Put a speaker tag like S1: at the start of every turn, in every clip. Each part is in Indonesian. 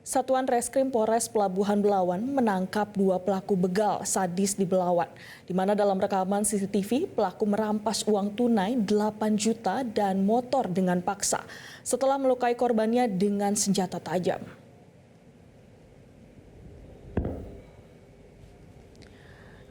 S1: Satuan Reskrim Polres Pelabuhan Belawan menangkap 2 pelaku begal sadis di Belawan, di mana dalam rekaman CCTV pelaku merampas uang tunai 8 juta dan motor dengan paksa setelah melukai korbannya dengan senjata tajam.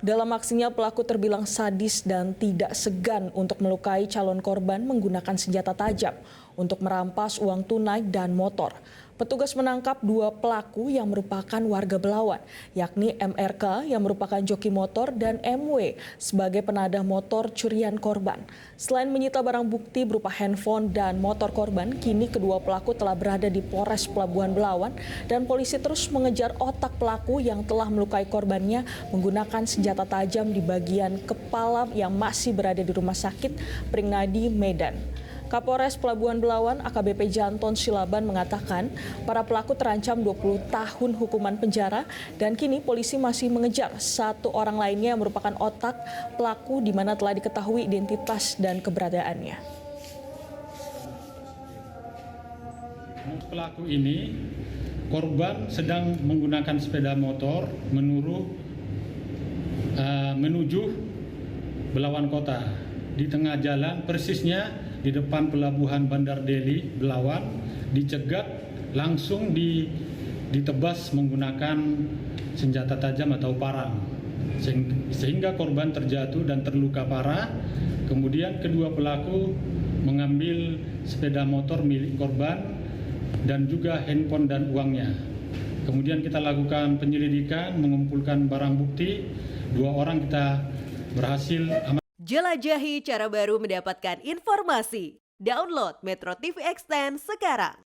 S1: Dalam aksinya pelaku terbilang sadis dan tidak segan untuk melukai calon korban menggunakan senjata tajam untuk merampas uang tunai dan motor. Petugas menangkap 2 pelaku yang merupakan warga Belawan, yakni MRK yang merupakan joki motor dan MW sebagai penadah motor curian korban. Selain menyita barang bukti berupa handphone dan motor korban, kini kedua pelaku telah berada di Polres Pelabuhan Belawan dan polisi terus mengejar otak pelaku yang telah melukai korbannya menggunakan senjata tajam di bagian kepala yang masih berada di Rumah Sakit Pringnadi, Medan. Kapolres Pelabuhan Belawan AKBP Janton Silaban mengatakan para pelaku terancam 20 tahun hukuman penjara dan kini polisi masih mengejar 1 orang lainnya yang merupakan otak pelaku di mana telah diketahui identitas dan keberadaannya.
S2: Pelaku ini korban sedang menggunakan sepeda motor menuju Belawan Kota. Di tengah jalan persisnya di depan pelabuhan Bandar Deli Belawan dicegat, langsung ditebas menggunakan senjata tajam atau parang sehingga korban terjatuh dan terluka parah. Kemudian kedua pelaku mengambil sepeda motor milik korban dan juga handphone dan uangnya. Kemudian kita lakukan penyelidikan, mengumpulkan barang bukti. 2 orang kita berhasil amankan.
S3: Jelajahi cara baru mendapatkan informasi. Download Metro TV Extend sekarang.